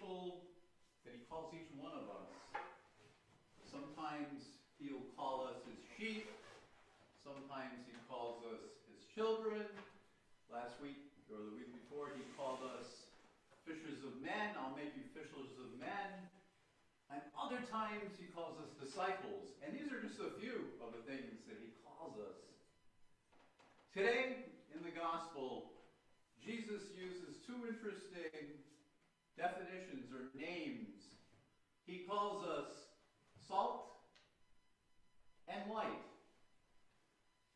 people that he calls each one of us. Sometimes he'll call us his sheep. Sometimes he calls us his children. Last week, or the week before, he called us fishers of men. I'll make you fishers of men. And other times he calls us disciples. And these are just a few of the things that he calls us. Today, in the gospel, Jesus uses two interesting definitions or names. He calls us salt and light.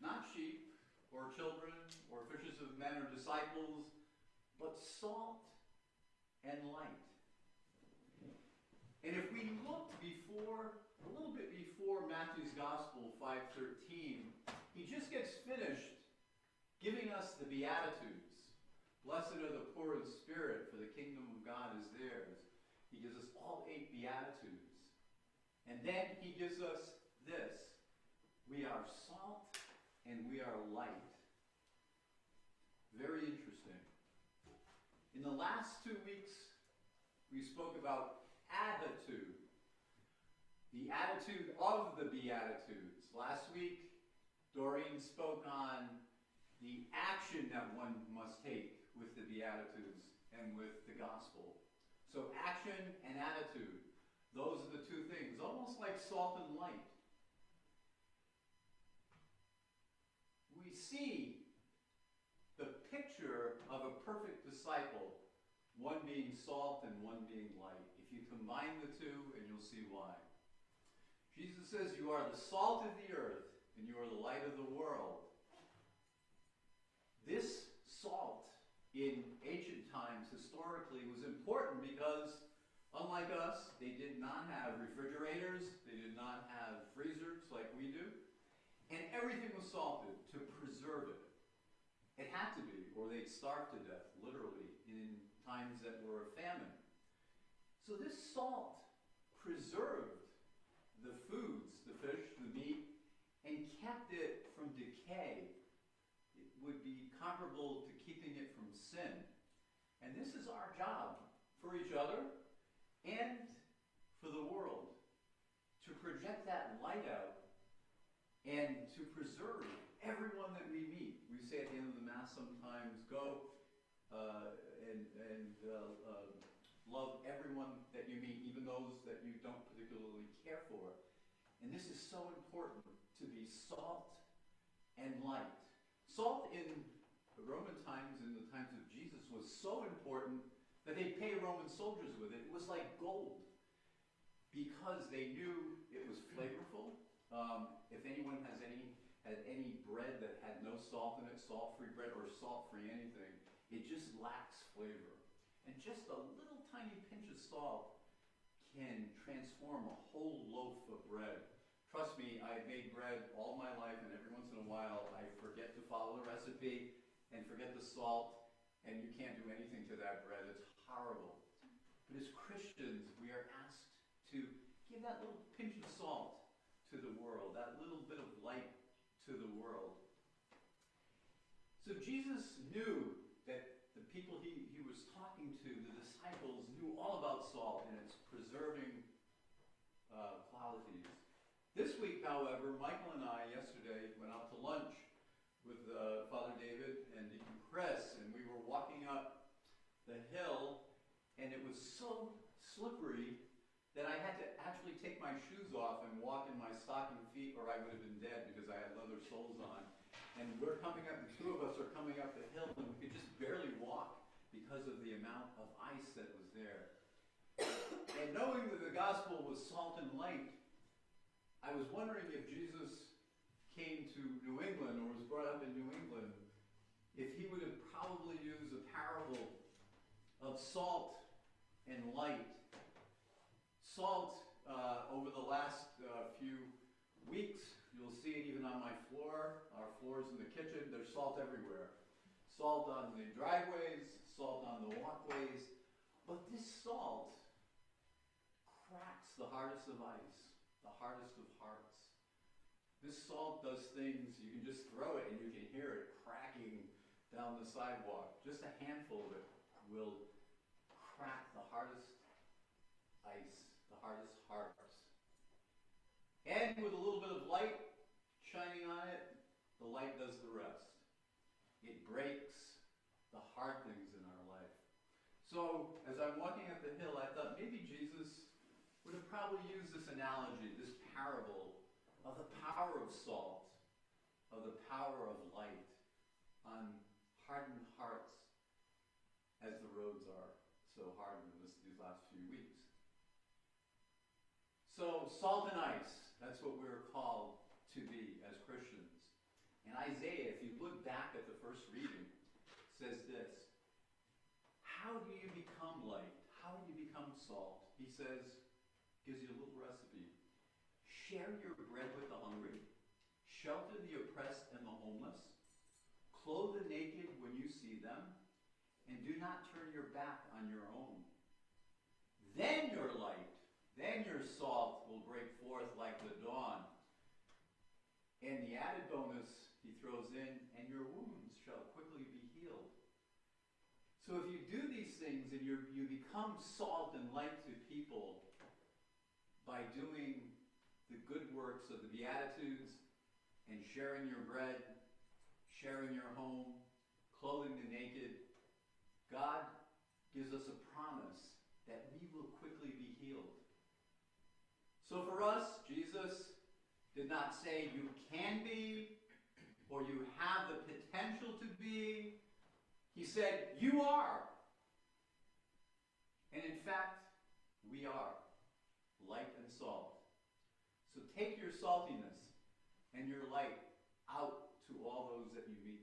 Not sheep or children or fishers of men or disciples, but salt and light. And if we looked before, a little bit before Matthew's Gospel 5:13, he just gets finished giving us the Beatitudes. Blessed are the poor in spirit, for the kingdom of God is theirs. He gives us all 8 Beatitudes. And then he gives us this. We are salt and we are light. Very interesting. In the last 2 weeks, we spoke about attitude. The attitude of the Beatitudes. Last week, Doreen spoke on the action that one must take with the Beatitudes and with the gospel. So action and attitude, those are the two things, almost like salt and light. We see the picture of a perfect disciple, one being salt and one being light. If you combine the two, and you'll see why. Jesus says, you are the salt of the earth, and you are the light of the world. This salt, in ancient times, historically, was important because, unlike us, they did not have refrigerators, they did not have freezers like we do, and everything was salted to preserve it. It had to be, or they'd starve to death, literally, in times that were a famine. So this salt preserved the foods, the fish, the meat, and kept it from decay. It would be comparable to keeping it from sin. And this is our job for each other and for the world, to project that light out and to preserve everyone that we meet. We say at the end of the Mass sometimes, go and love everyone that you meet, even those that you don't particularly care for. And this is so important, to be salt and light. Salt in the Roman times, in the times of Jesus, was so important that they pay Roman soldiers with it. It was like gold, because they knew it was flavorful. If anyone had any bread that had no salt in it, salt-free bread or salt-free anything, it just lacks flavor. And just a little tiny pinch of salt can transform a whole loaf of bread. Trust me, I've made bread all my life, and every once in a while I forget to follow the recipe and forget the salt, and you can't do anything to that bread. It's horrible. But as Christians, we are asked to give that little pinch of salt to the world, that little bit of light to the world. So Jesus knew that the people he was talking to, the disciples, knew all about salt and its preserving qualities. This week, however, Michael and I yesterday went out to lunch with Father David and Deacon Chris, and we were walking up the hill, and it was so slippery that I had to actually take my shoes off and walk in my stocking feet, or I would have been dead because I had leather soles on. And we're coming up, the two of us are coming up the hill, and we could just barely walk because of the amount of ice that was there. And knowing that the gospel was salt and light, I was wondering if Jesus came to New England or was brought up in New England, if he would have probably used a parable of salt and light. Salt, over the last few weeks, you'll see it even on my floor, our floors in the kitchen, there's salt everywhere. Salt on the driveways, salt on the walkways, but this salt cracks the hardest of ice, the hardest of hearts. This salt does things, you can just throw it and you can hear it cracking down the sidewalk. Just a handful of it will crack the hardest ice, the hardest hearts. And with a little bit of light shining on it, the light does the rest. It breaks the hard things in our life. So, as I'm walking up the hill, I thought maybe Jesus would have probably used this analogy, this parable of the power of salt, of the power of light on hardened hearts as the roads are so hardened these last few weeks. So, salt and ice, that's what we're called to be as Christians. And Isaiah, if you look back at the first reading, says this: how do you become light? How do you become salt? He says, gives you a little recipe. Share your bread with the hungry, shelter the oppressed and the homeless, clothe the naked when you see them, and do not turn your back on your own. Then your light, then your salt will break forth like the dawn. And the added bonus he throws in, and your wounds shall quickly be healed. So if you do these things and you become salt and light to people by doing the good works of the Beatitudes and sharing your bread, sharing your home, clothing the naked, God gives us a promise that we will quickly be healed. So for us, Jesus did not say you can be or you have the potential to be. He said you are. And in fact, we are light and salt. So take your saltiness and your light out to all those that you meet